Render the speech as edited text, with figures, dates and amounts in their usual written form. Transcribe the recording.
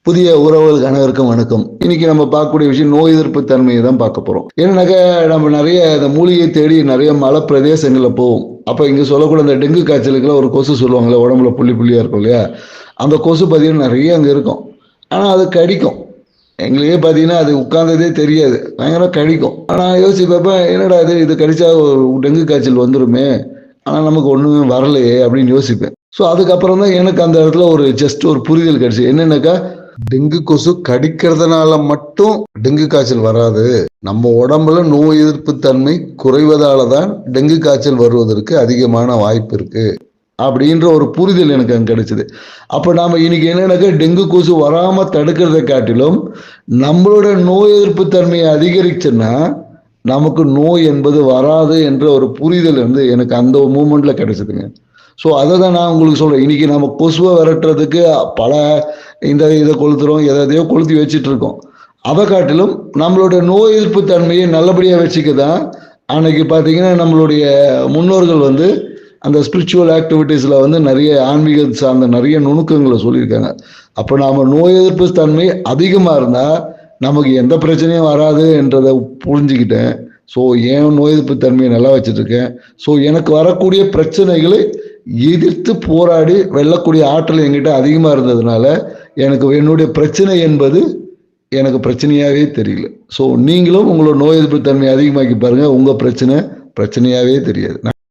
புதிய உறவுகளுக்கு அனைவருக்கும் வணக்கம். இன்னைக்கு நம்ம பார்க்கக்கூடிய விஷயம் நோய் எதிர்ப்பு தன்மையை தான் பார்க்க போறோம். ஏன்னாக்கா நம்ம நிறைய இந்த மூலிகை தேடி நிறைய மலை பிரதேசங்களில் போவோம். அப்போ இங்கே சொல்லக்கூட இந்த டெங்கு காய்ச்சலுக்குலாம் ஒரு கொசு சொல்லுவாங்களே, உடம்புல புள்ளி புள்ளியாக இருக்கும் இல்லையா, அந்த கொசு பார்த்தீங்கன்னா நிறைய அங்கே இருக்கும். ஆனால் அது கடிக்கும். எங்களுக்கே பார்த்தீங்கன்னா அது உட்கார்ந்ததே தெரியாது, பயங்கரம் கடிக்கும். ஆனால் யோசிப்பப்ப என்னடா இது கடிச்சா டெங்கு காய்ச்சல் வந்துருமே, ஆனால் நமக்கு ஒன்றுமே வரலையே அப்படின்னு யோசிப்பேன். ஸோ அதுக்கப்புறம் தான் எனக்கு அந்த இடத்துல ஜஸ்ட் ஒரு புரிதல் கிடைச்சு. என்னன்னாக்கா, டெங்கு கொசு கடிக்கிறதுனால மட்டும் டெங்கு காய்ச்சல் வராது. நம்ம உடம்புல நோய் எதிர்ப்பு தன்மை குறைவதால தான் டெங்கு காய்ச்சல் வருவதற்கு அதிகமான வாய்ப்பு இருக்கு அப்படின்ற ஒரு புரிதல் எனக்கு அங்கே கிடைச்சது. அப்போ நாம இன்னைக்கு என்னன்னாக்கா, டெங்கு கொசு வராம தடுக்கிறதை காட்டிலும் நம்மளோட நோய் எதிர்ப்பு தன்மையை அதிகரிச்சுன்னா நமக்கு நோய் என்பது வராது என்ற ஒரு புரிதல் எனக்கு அந்த மூமெண்ட்ல கிடைச்சதுங்க. ஸோ அதை தான் நான் உங்களுக்கு சொல்றேன். இன்னைக்கு நம்ம கொசுவை விரட்டுறதுக்கு பல இதை கொளுத்துறோம், எதையோ கொளுத்தி வச்சுட்டு இருக்கோம். அதை காட்டிலும் நம்மளுடைய நோய் எதிர்ப்பு தன்மையை நல்லபடியாக வச்சுக்க தான் அன்னைக்கு பார்த்தீங்கன்னா நம்மளுடைய முன்னோர்கள் அந்த ஸ்பிரிச்சுவல் ஆக்டிவிட்டீஸில் நிறைய ஆன்மீக சார்ந்த நிறைய நுணுக்கங்களை சொல்லியிருக்காங்க. அப்போ நாம் நோய் எதிர்ப்பு தன்மை அதிகமாக இருந்தால் நமக்கு எந்த பிரச்சனையும் வராது என்றதை புரிஞ்சுக்கிட்டேன். ஸோ ஏன் நோய் எதிர்ப்பு தன்மையை நல்லா வச்சுட்டு இருக்கேன். ஸோ எனக்கு வரக்கூடிய பிரச்சனைகளை எதிர்த்து போராடி வெல்லக்கூடிய ஆற்றல் என்கிட்ட அதிகமாக இருந்ததுனால எனக்கு என்னுடைய பிரச்சனை என்பது எனக்கு பிரச்சனையாகவே தெரியல. ஸோ நீங்களும் உங்களோட நோய் எதிர்ப்பு தன்மையை அதிகமாக்கி பாருங்க, உங்கள் பிரச்சனையாகவே தெரியாது.